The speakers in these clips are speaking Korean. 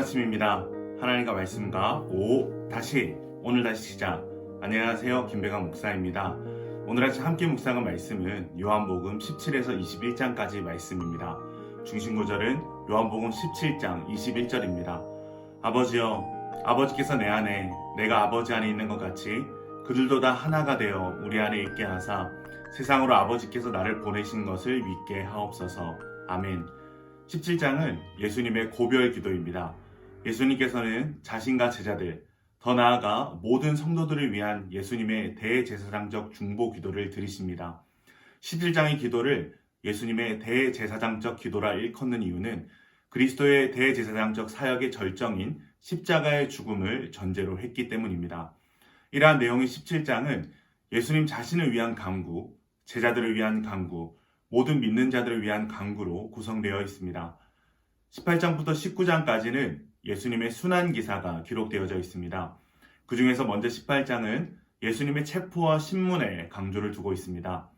아침입니다. 하나님과 말씀과 오늘 다시 시작. 안녕하세요. 김배강 목사입니다. 오늘 아침 함께 묵상한 말씀은 요한복음 17에서 21장까지 말씀입니다. 중심 구절은 요한복음 17장 21절입니다. 아버지여, 아버지께서 내 안에 내가 아버지 안에 있는 것 같이 그들도 다 하나가 되어 우리 안에 있게 하사 세상으로 아버지께서 나를 보내신 것을 믿게 하옵소서. 아멘. 17장은 예수님의 고별 기도입니다. 예수님께서는 자신과 제자들, 더 나아가 모든 성도들을 위한 예수님의 대제사장적 중보 기도를 드리십니다. 11장의 기도를 예수님의 대제사장적 기도라 일컫는 이유는 그리스도의 대제사장적 사역의 절정인 십자가의 죽음을 전제로 했기 때문입니다. 이러한 내용의 17장은 예수님 자신을 위한 간구, 제자들을 위한 간구, 모든 믿는 자들을 위한 간구로 구성되어 있습니다. 18장부터 19장까지는 예수님의 순환기사가 기록되어져 있습니다. 그 중에서 먼저 18장은 예수님의 체포와 신문에 강조를 두고 있습니다.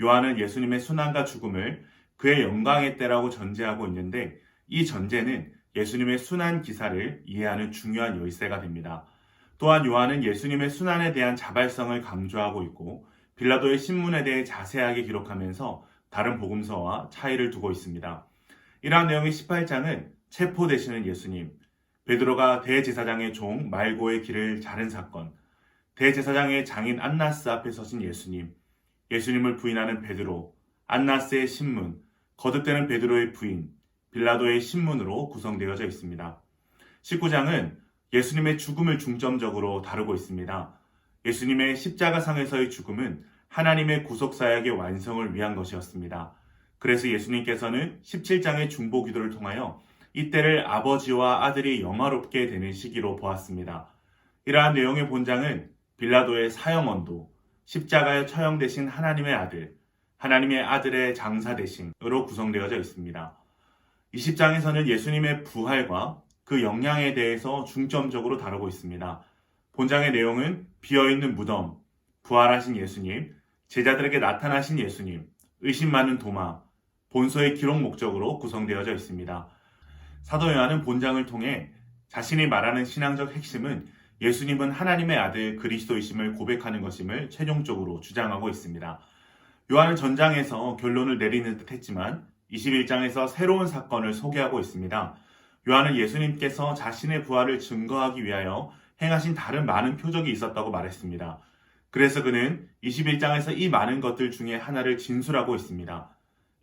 요한은 예수님의 순환과 죽음을 그의 영광의 때라고 전제하고 있는데 이 전제는 예수님의 순환기사를 이해하는 중요한 열쇠가 됩니다. 또한 요한은 예수님의 순환에 대한 자발성을 강조하고 있고 빌라도의 신문에 대해 자세하게 기록하면서 다른 복음서와 차이를 두고 있습니다. 이러한 내용의 18장은 체포되시는 예수님, 베드로가 대제사장의 종 말고의 길을 자른 사건, 대제사장의 장인 안나스 앞에 서신 예수님, 예수님을 부인하는 베드로, 안나스의 신문, 거듭되는 베드로의 부인, 빌라도의 신문으로 구성되어져 있습니다. 19장은 예수님의 죽음을 중점적으로 다루고 있습니다. 예수님의 십자가상에서의 죽음은 하나님의 구속사역의 완성을 위한 것이었습니다. 그래서 예수님께서는 17장의 중보 기도를 통하여 이때를 아버지와 아들이 영화롭게 되는 시기로 보았습니다. 이러한 내용의 본장은 빌라도의 사형언도, 십자가에 처형되신 하나님의 아들, 하나님의 아들의 장사 되심으로 구성되어져 있습니다. 20장에서는 예수님의 부활과 그 영향에 대해서 중점적으로 다루고 있습니다. 본장의 내용은 비어있는 무덤, 부활하신 예수님, 제자들에게 나타나신 예수님, 의심 많은 도마, 본서의 기록 목적으로 구성되어져 있습니다. 사도 요한은 본장을 통해 자신이 말하는 신앙적 핵심은 예수님은 하나님의 아들 그리스도이심을 고백하는 것임을 최종적으로 주장하고 있습니다. 요한은 전장에서 결론을 내리는 듯 했지만 21장에서 새로운 사건을 소개하고 있습니다. 요한은 예수님께서 자신의 부활을 증거하기 위하여 행하신 다른 많은 표적이 있었다고 말했습니다. 그래서 그는 21장에서 이 많은 것들 중에 하나를 진술하고 있습니다.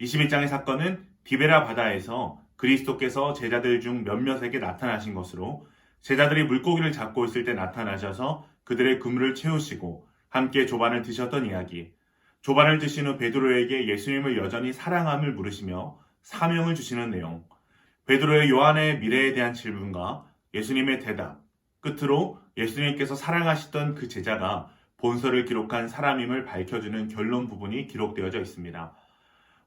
21장의 사건은 디베라 바다에서 그리스도께서 제자들 중 몇몇에게 나타나신 것으로 제자들이 물고기를 잡고 있을 때 나타나셔서 그들의 그물을 채우시고 함께 조반을 드셨던 이야기, 조반을 드신 후 베드로에게 예수님을 여전히 사랑함을 물으시며 사명을 주시는 내용, 베드로의 요한의 미래에 대한 질문과 예수님의 대답, 끝으로 예수님께서 사랑하시던 그 제자가 본서를 기록한 사람임을 밝혀주는 결론 부분이 기록되어져 있습니다.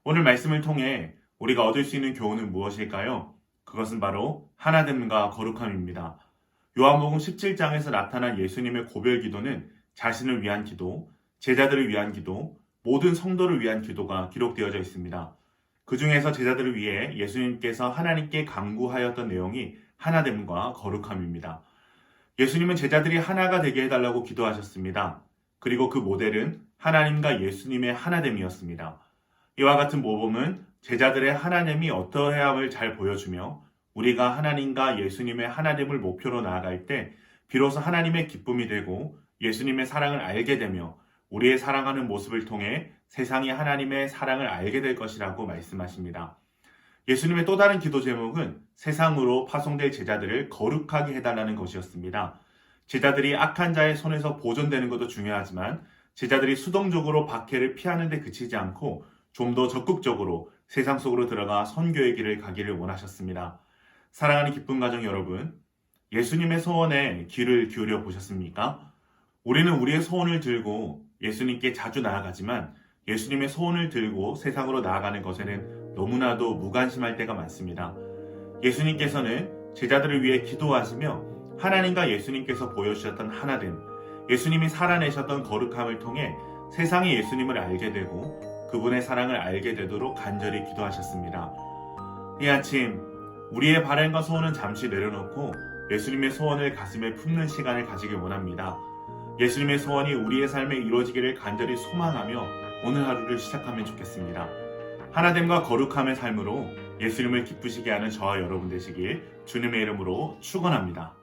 오늘 말씀을 통해 우리가 얻을 수 있는 교훈은 무엇일까요? 그것은 바로 하나됨과 거룩함입니다. 요한복음 17장에서 나타난 예수님의 고별 기도는 자신을 위한 기도, 제자들을 위한 기도, 모든 성도를 위한 기도가 기록되어져 있습니다. 그 중에서 제자들을 위해 예수님께서 하나님께 간구하였던 내용이 하나됨과 거룩함입니다. 예수님은 제자들이 하나가 되게 해달라고 기도하셨습니다. 그리고 그 모델은 하나님과 예수님의 하나됨이었습니다. 이와 같은 모범은 제자들의 하나됨이 어떠해야 함을 잘 보여주며 우리가 하나님과 예수님의 하나됨을 목표로 나아갈 때 비로소 하나님의 기쁨이 되고 예수님의 사랑을 알게 되며 우리의 사랑하는 모습을 통해 세상이 하나님의 사랑을 알게 될 것이라고 말씀하십니다. 예수님의 또 다른 기도 제목은 세상으로 파송될 제자들을 거룩하게 해달라는 것이었습니다. 제자들이 악한 자의 손에서 보존되는 것도 중요하지만 제자들이 수동적으로 박해를 피하는 데 그치지 않고 좀 더 적극적으로 세상 속으로 들어가 선교의 길을 가기를 원하셨습니다. 사랑하는 기쁨 가정 여러분, 예수님의 소원에 귀를 기울여 보셨습니까? 우리는 우리의 소원을 들고 예수님께 자주 나아가지만 예수님의 소원을 들고 세상으로 나아가는 것에는 너무나도 무관심할 때가 많습니다. 예수님께서는 제자들을 위해 기도하시며 하나님과 예수님께서 보여주셨던 하나됨, 예수님이 살아내셨던 거룩함을 통해 세상이 예수님을 알게 되고 그분의 사랑을 알게 되도록 간절히 기도하셨습니다. 이 아침 우리의 바램과 소원은 잠시 내려놓고 예수님의 소원을 가슴에 품는 시간을 가지길 원합니다. 예수님의 소원이 우리의 삶에 이루어지기를 간절히 소망하며 오늘 하루를 시작하면 좋겠습니다. 하나됨과 거룩함의 삶으로 예수님을 기쁘시게 하는 저와 여러분 되시길 주님의 이름으로 축원합니다.